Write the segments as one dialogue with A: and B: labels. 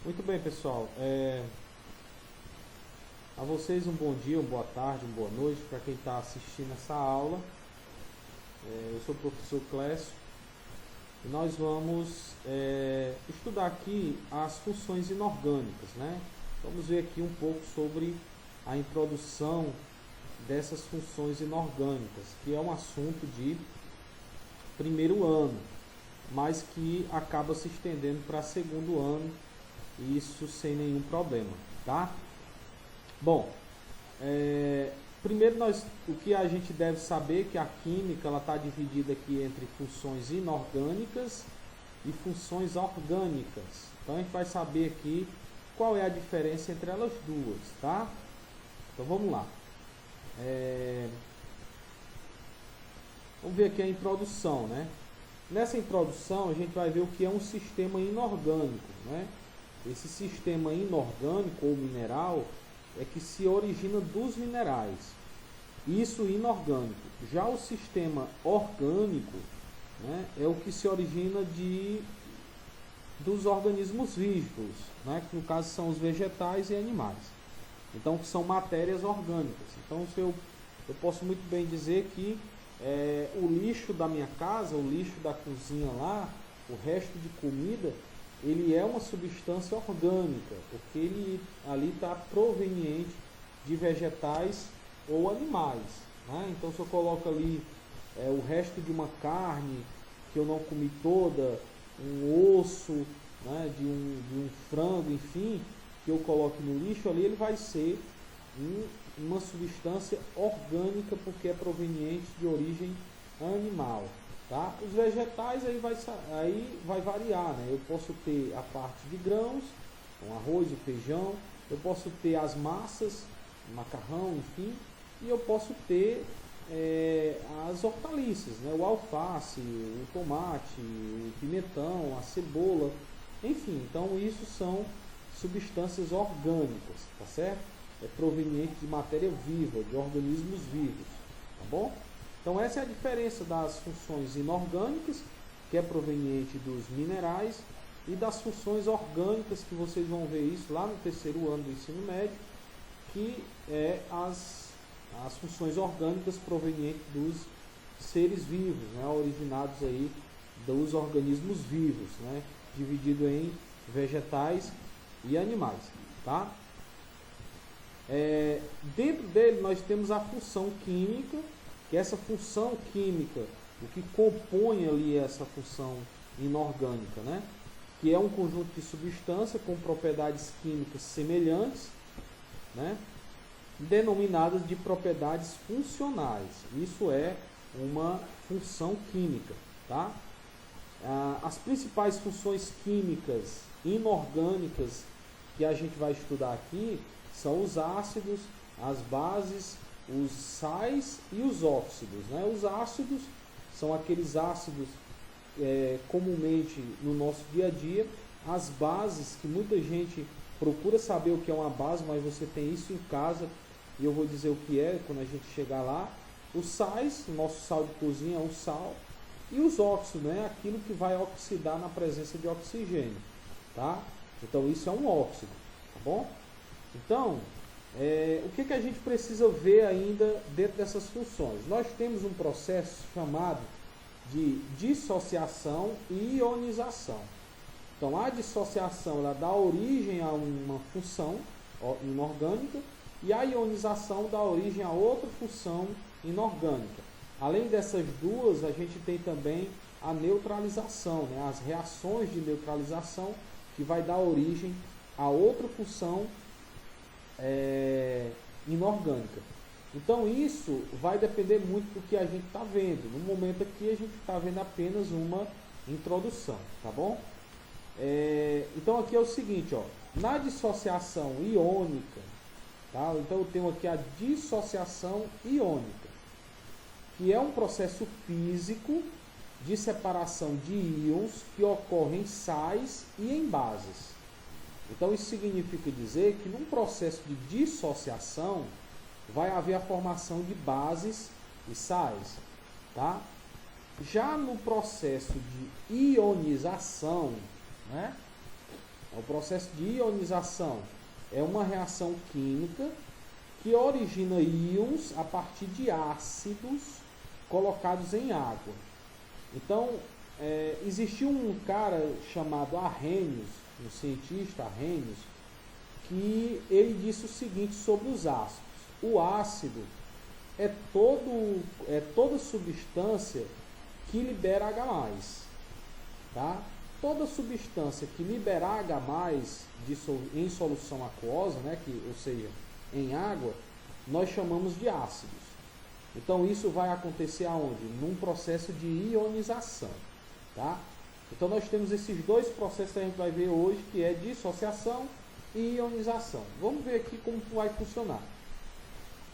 A: Muito bem, pessoal. A vocês um bom dia, uma boa tarde, uma boa noite para quem está assistindo essa aula. Eu sou o professor Clécio e nós vamos estudar aqui as funções inorgânicas, né? Vamos ver aqui um pouco sobre a introdução dessas funções inorgânicas, que é um assunto de primeiro ano, mas que acaba se estendendo para segundo ano, isso sem nenhum problema, tá? Bom, primeiro o que a gente deve saber é que a química está dividida aqui entre funções inorgânicas e funções orgânicas. Então a gente vai saber aqui qual é a diferença entre elas duas, tá? Então vamos lá. Vamos ver aqui a introdução, né? Nessa introdução a gente vai ver o que é um sistema inorgânico, né? Esse sistema inorgânico ou mineral é que se origina dos minerais, isso inorgânico. Já o sistema orgânico, né, é o que se origina dos organismos vivos, né, que no caso são os vegetais e animais. Então, que são matérias orgânicas. Então, eu posso muito bem dizer que o lixo da minha casa, o lixo da cozinha lá, o resto de comida, ele é uma substância orgânica, porque ele ali está proveniente de vegetais ou animais, né? Então, se eu coloco ali o resto de uma carne que eu não comi toda, um osso, né, de um frango, enfim, que eu coloque no lixo, ali ele vai ser uma substância orgânica, porque é proveniente de origem animal. Tá? Os vegetais aí vai variar, né? Eu posso ter a parte de grãos, o arroz, o feijão, eu posso ter as massas, o macarrão, enfim, e eu posso ter as hortaliças, né? O alface, o tomate, o pimentão, a cebola, enfim, então isso são substâncias orgânicas, tá certo? É proveniente de matéria viva, de organismos vivos, tá bom? Então essa é a diferença das funções inorgânicas, que é proveniente dos minerais, e das funções orgânicas, que vocês vão ver isso lá no terceiro ano do ensino médio, que é as funções orgânicas provenientes dos seres vivos, né, originados aí dos organismos vivos, né, dividido em vegetais e animais, tá? Dentro dele nós temos a função química, que essa função química, o que compõe ali essa função inorgânica, né? Que é um conjunto de substâncias com propriedades químicas semelhantes, né? Denominadas de propriedades funcionais. Isso é uma função química, tá? As principais funções químicas inorgânicas que a gente vai estudar aqui são os ácidos, as bases, os sais e os óxidos, né? Os ácidos são aqueles ácidos comumente no nosso dia a dia. As bases, que muita gente procura saber o que é uma base, mas você tem isso em casa e eu vou dizer o que é quando a gente chegar lá. Os sais, o nosso sal de cozinha é um sal, e os óxidos, né? Aquilo que vai oxidar na presença de oxigênio, tá? Então isso é um óxido, tá bom? Então, o que a gente precisa ver ainda dentro dessas funções? Nós temos um processo chamado de dissociação e ionização. Então, a dissociação ela dá origem a uma função inorgânica, e a ionização dá origem a outra função inorgânica. Além dessas duas, a gente tem também a neutralização, né? As reações de neutralização, que vai dar origem a outra função inorgânica. Então isso vai depender muito do que a gente está vendo. No momento aqui a gente está vendo apenas uma introdução, tá bom? Então aqui é o seguinte, ó, na dissociação iônica, tá? Então eu tenho aqui a dissociação iônica, que é um processo físico de separação de íons que ocorre em sais e em bases. Então isso significa dizer que num processo de dissociação vai haver a formação de bases e sais, tá? Já no processo de ionização, né, O processo de ionização é uma reação química que origina íons a partir de ácidos colocados em água. Então, existiu um cara chamado Arrhenius, um cientista Arrhenius, que ele disse o seguinte sobre os ácidos. O ácido é toda substância que libera H+. Tá? Toda substância que libera H+, em solução aquosa, né, ou seja, em água, nós chamamos de ácidos. Então isso vai acontecer aonde? Num processo de ionização. Tá? Então nós temos esses dois processos que a gente vai ver hoje, que é dissociação e ionização. Vamos ver aqui como vai funcionar.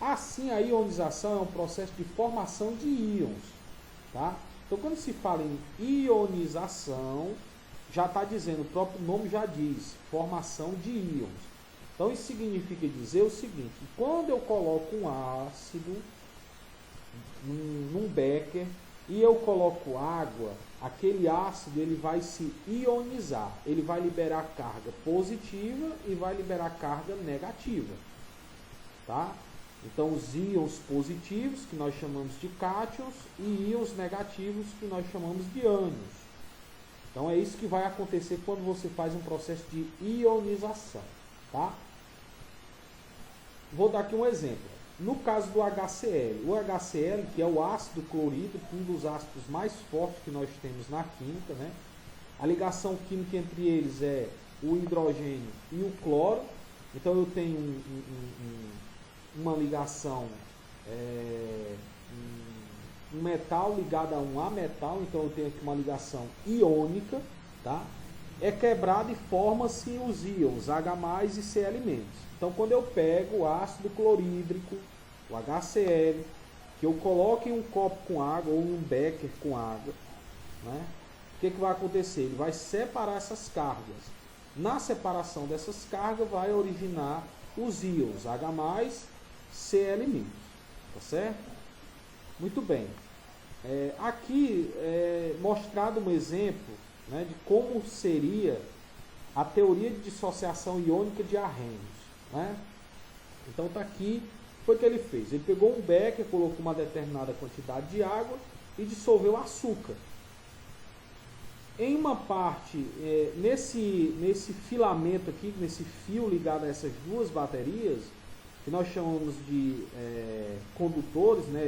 A: Assim, a ionização é um processo de formação de íons. Tá? Então quando se fala em ionização, já está dizendo, o próprio nome já diz, formação de íons. Então isso significa dizer o seguinte: quando eu coloco um ácido num becker e eu coloco água, aquele ácido ele vai se ionizar, ele vai liberar carga positiva e vai liberar carga negativa, tá? Então os íons positivos, que nós chamamos de cátions, e íons negativos, que nós chamamos de ânions. Então é isso que vai acontecer quando você faz um processo de ionização, tá? Vou dar aqui um exemplo. No caso do HCl, o HCl, que é o ácido clorídrico, um dos ácidos mais fortes que nós temos na química, né? A ligação química entre eles é o hidrogênio e o cloro. Então eu tenho uma ligação, um metal ligado a um ametal, então eu tenho aqui uma ligação iônica, tá? É quebrado e forma-se os íons H+, e Cl-. Então quando eu pego o ácido clorídrico, o HCl, que eu coloco em um copo com água ou um becker com água, né? O que vai acontecer? Ele vai separar essas cargas. Na separação dessas cargas vai originar os íons H+, Cl-. Tá certo? Muito bem. Aqui é mostrado um exemplo, né, de como seria a teoria de dissociação iônica de Arrhenius, né? Então está aqui, foi o que ele fez. Ele pegou um becker, colocou uma determinada quantidade de água e dissolveu açúcar. Em uma parte, nesse filamento aqui, nesse fio ligado a essas duas baterias, que nós chamamos de condutores, né,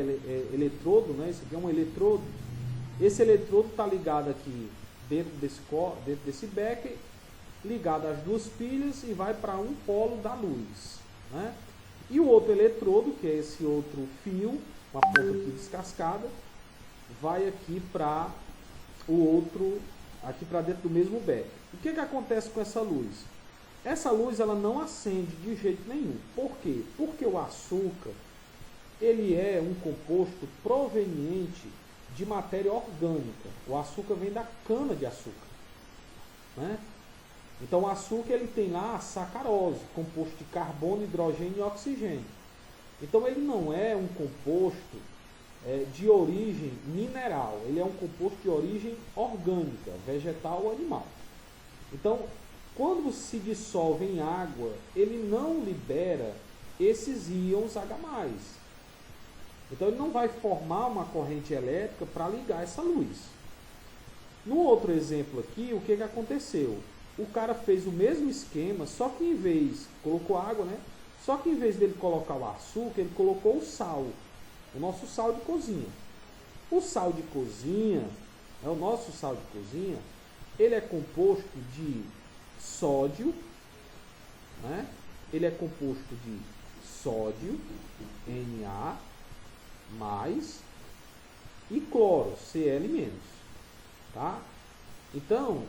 A: eletrodo, né, isso aqui é um eletrodo. Esse eletrodo está ligado aqui dentro desse becker, ligado às duas pilhas e vai para um polo da luz, né? E o outro eletrodo, que é esse outro fio, uma ponta aqui descascada, vai aqui para o outro, aqui para dentro do mesmo becker. O que acontece com essa luz? Essa luz ela não acende de jeito nenhum. Por quê? Porque o açúcar ele é um composto proveniente de matéria orgânica. O açúcar vem da cana de açúcar, né? Então o açúcar ele tem lá a sacarose, composto de carbono, hidrogênio e oxigênio. Então ele não é um composto de origem mineral, ele é um composto de origem orgânica, vegetal ou animal. Então, quando se dissolve em água, ele não libera esses íons H+. Então ele não vai formar uma corrente elétrica para ligar essa luz. No outro exemplo aqui, o que aconteceu? O cara fez o mesmo esquema, só que em vez, colocou água, né? Só que em vez dele colocar o açúcar, ele colocou o sal, o nosso sal de cozinha. O sal de cozinha, o nosso sal de cozinha, ele é composto de sódio, né? Ele é composto de sódio, Na, e cloro, Cl-, tá? Então,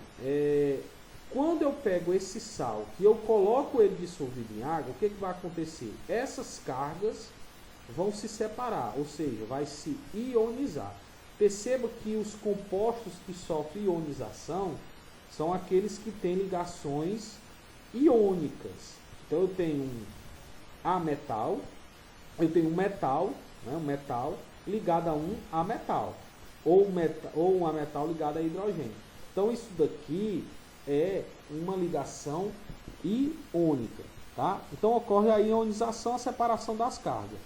A: quando eu pego esse sal, que eu coloco ele dissolvido em água, o que vai acontecer? Essas cargas vão se separar, ou seja, vai se ionizar. Perceba que os compostos que sofrem ionização são aqueles que têm ligações iônicas. Então eu tenho um ametal, eu tenho um metal, né, um metal ligado a um ametal, ou um ametal ligado a hidrogênio. Então isso daqui é uma ligação iônica, tá? Então ocorre a ionização, a separação das cargas.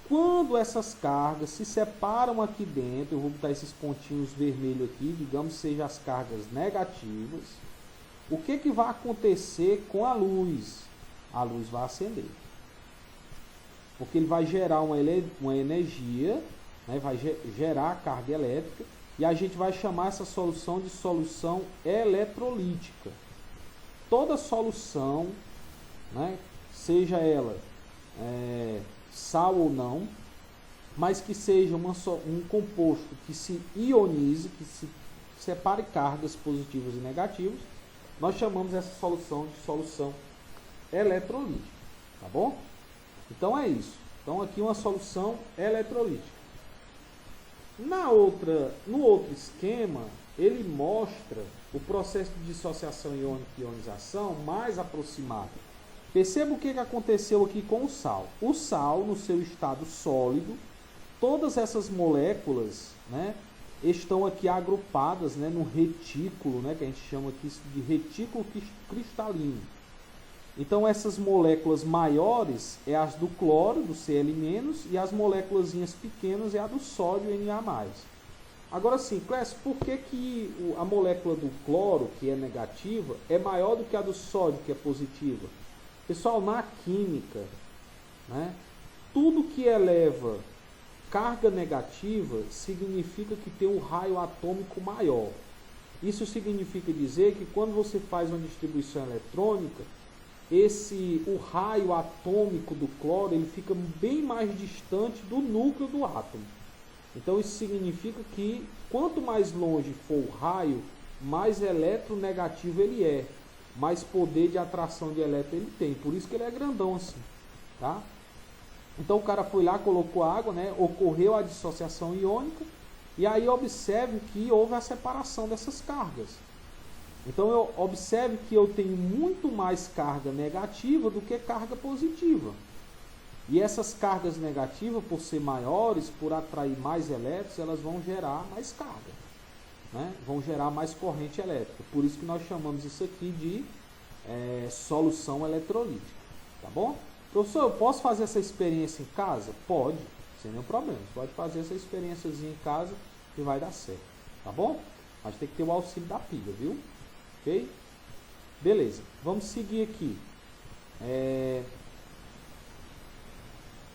A: Quando essas cargas se separam aqui dentro, eu vou botar esses pontinhos vermelhos aqui, digamos que sejam as cargas negativas, o que vai acontecer com a luz? A luz vai acender. Porque ele vai gerar uma energia, né, vai gerar carga elétrica, e a gente vai chamar essa solução de solução eletrolítica. Toda solução, né, seja ela sal ou não, mas que seja um composto que se ionize, que se separe cargas positivas e negativas, nós chamamos essa solução de solução eletrolítica, tá bom? Então é isso. Então aqui uma solução eletrolítica. No outro esquema, ele mostra o processo de dissociação iônica e ionização mais aproximado. Perceba o que aconteceu aqui com o sal. O sal, no seu estado sólido, todas essas moléculas, né, estão aqui agrupadas, né, no retículo, né, que a gente chama aqui de retículo cristalino. Então essas moléculas maiores é as do cloro, do Cl-, e as moléculas pequenas é a do sódio, Na+. Agora sim, Clécio, por que a molécula do cloro, que é negativa, é maior do que a do sódio, que é positiva? Pessoal, na química, né, tudo que eleva carga negativa significa que tem um raio atômico maior. Isso significa dizer que quando você faz uma distribuição eletrônica, o raio atômico do cloro ele fica bem mais distante do núcleo do átomo. Então isso significa que quanto mais longe for o raio, mais eletronegativo ele é, mais poder de atração de elétron ele tem. Por isso que ele é grandão assim, tá? Então o cara foi lá, colocou água, né? Ocorreu a dissociação iônica, e aí observe que houve a separação dessas cargas. Então observe que eu tenho muito mais carga negativa do que carga positiva. E essas cargas negativas, por ser maiores, por atrair mais elétrons, elas vão gerar mais carga, né? Vão gerar mais corrente elétrica. Por isso que nós chamamos isso aqui de solução eletrolítica. Tá bom? Professor, eu posso fazer essa experiência em casa? Pode, sem nenhum problema. Você pode fazer essa experiênciazinha em casa que vai dar certo. Tá bom? Mas tem que ter o auxílio da pilha, viu? Ok? Beleza. Vamos seguir aqui.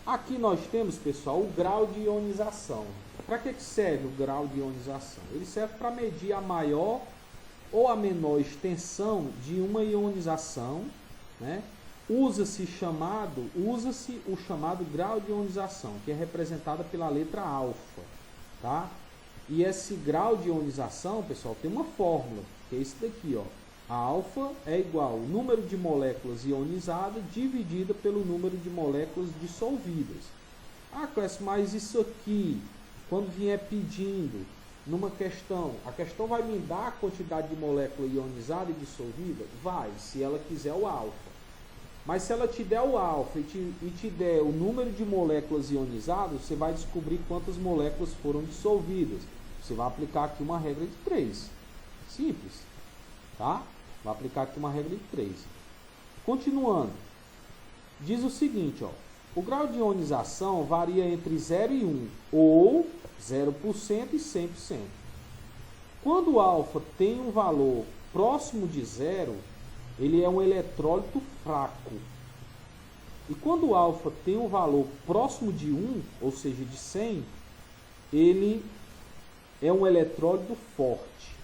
A: Aqui nós temos, pessoal, o grau de ionização. Para que serve o grau de ionização? Ele serve para medir a maior ou a menor extensão de uma ionização, né? Usa-se o chamado grau de ionização, que é representado pela letra alfa, tá? E esse grau de ionização, pessoal, tem uma fórmula, que é esse daqui, ó. A alfa é igual ao número de moléculas ionizadas dividida pelo número de moléculas dissolvidas. Ah, Clécio, mas isso aqui, quando vier pedindo numa questão, a questão vai me dar a quantidade de molécula ionizada e dissolvida? Vai, se ela quiser o alfa. Mas se ela te der o alfa e te der o número de moléculas ionizadas, você vai descobrir quantas moléculas foram dissolvidas. Você vai aplicar aqui uma regra de 3. Simples, tá? Vai aplicar aqui uma regra de 3. Continuando. Diz o seguinte, ó. O grau de ionização varia entre 0 e 1, ou 0% e 100%. Quando o alfa tem um valor próximo de 0, ele é um eletrólito fraco. E quando o alfa tem um valor próximo de 1, ou seja, de 100, ele é um eletrólito forte.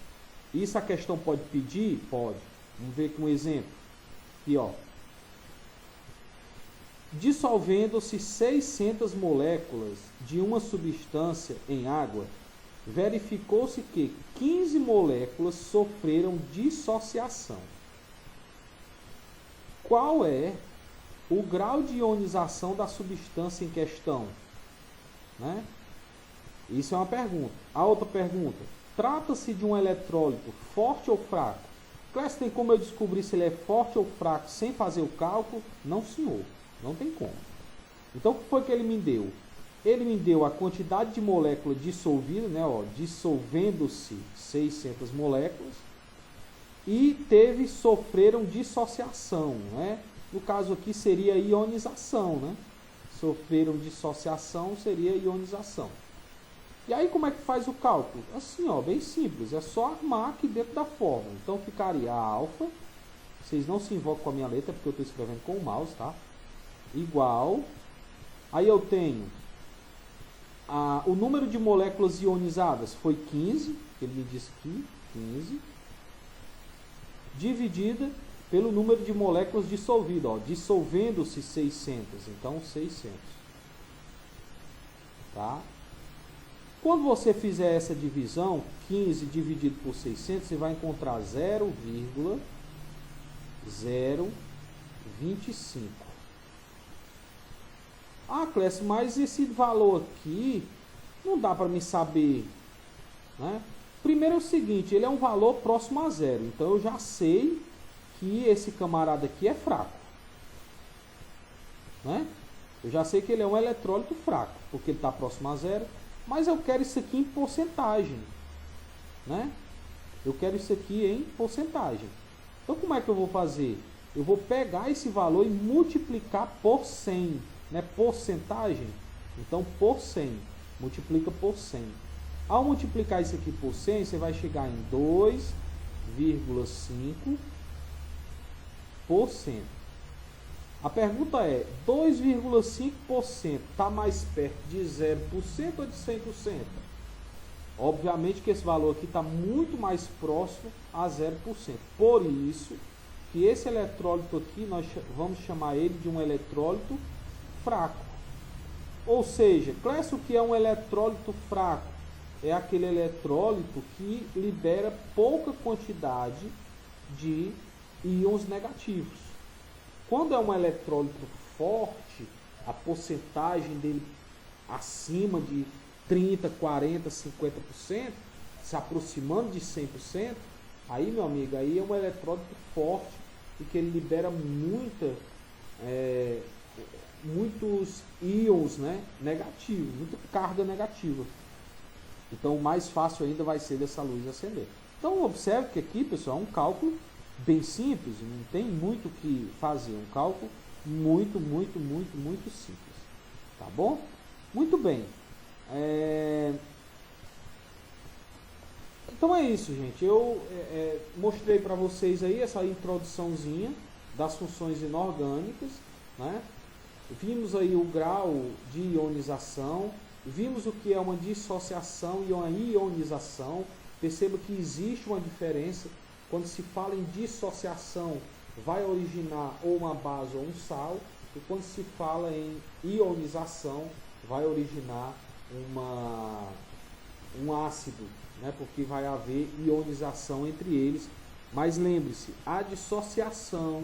A: Isso a questão pode pedir? Pode. Vamos ver aqui um exemplo. Aqui, ó. Dissolvendo-se 600 moléculas de uma substância em água, verificou-se que 15 moléculas sofreram dissociação. Qual é o grau de ionização da substância em questão? Né? Isso é uma pergunta. A outra pergunta: trata-se de um eletrólito forte ou fraco? Clécio, tem como eu descobrir se ele é forte ou fraco sem fazer o cálculo? Não, senhor. Não tem como. Então, o que foi que ele me deu? Ele me deu a quantidade de molécula dissolvida, né, ó, dissolvendo-se 600 moléculas, e sofreram dissociação, né? No caso aqui seria ionização, né? Sofreram dissociação seria ionização. E aí como é que faz o cálculo? Assim, ó, bem simples, é só armar aqui dentro da fórmula. Então ficaria alfa, vocês não se invocam com a minha letra porque eu estou escrevendo com o mouse, tá? Igual, aí eu tenho o número de moléculas ionizadas foi 15, ele me disse aqui, 15, dividida pelo número de moléculas dissolvidas, ó, dissolvendo-se 600, então 600, tá? Quando você fizer essa divisão, 15 dividido por 600, você vai encontrar 0,025. Ah, Clécio, mas esse valor aqui não dá para me saber, né? Primeiro é o seguinte, ele é um valor próximo a zero, então eu já sei que esse camarada aqui é fraco, né? Eu já sei que ele é um eletrólito fraco, porque ele está próximo a zero, mas eu quero isso aqui em porcentagem, né? Eu quero isso aqui em porcentagem. Então como é que eu vou fazer? Eu vou pegar esse valor e multiplicar por 100, né? Porcentagem, então por 100, multiplica por 100. Ao multiplicar isso aqui por 100, você vai chegar em 2,5%. A pergunta é, 2,5% está mais perto de 0% ou de 100%? Obviamente que esse valor aqui está muito mais próximo a 0%. Por isso que esse eletrólito aqui, nós vamos chamar ele de um eletrólito fraco. Ou seja, Clécio, o que é um eletrólito fraco? É aquele eletrólito que libera pouca quantidade de íons negativos. Quando é um eletrólito forte, a porcentagem dele acima de 30%, 40%, 50%, se aproximando de 100%, aí, meu amigo, aí é um eletrólito forte e que ele libera muitos íons, né, negativos, muita carga negativa. Então, mais fácil ainda vai ser dessa luz acender. Então, observe que aqui, pessoal, é um cálculo bem simples, não tem muito o que fazer, um cálculo muito simples, tá bom? Muito bem. Então é isso, gente. Eu mostrei para vocês aí essa introduçãozinha das funções inorgânicas, né? Vimos aí o grau de ionização, vimos o que é uma dissociação e uma ionização. Perceba que existe uma diferença. Quando se fala em dissociação, vai originar ou uma base ou um sal, e quando se fala em ionização, vai originar um ácido, né? Porque vai haver ionização entre eles. Mas lembre-se, a dissociação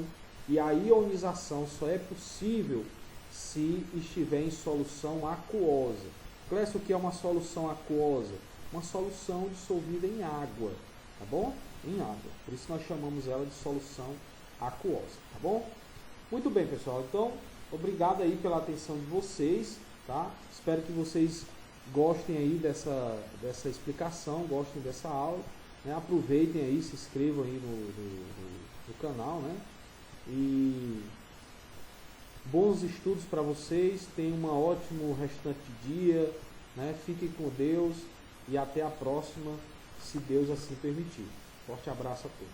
A: e a ionização só é possível se estiver em solução aquosa. Clécio, o que é uma solução aquosa? Uma solução dissolvida em água, tá bom? Em água. Por isso nós chamamos ela de solução aquosa, tá bom? Muito bem, pessoal. Então, obrigado aí pela atenção de vocês, tá? Espero que vocês gostem aí dessa explicação, gostem dessa aula, né? Aproveitem aí, se inscrevam aí no canal, né? E bons estudos para vocês, tenham um ótimo restante de dia, né? Fiquem com Deus e até a próxima, se Deus assim permitir. Forte abraço a todos.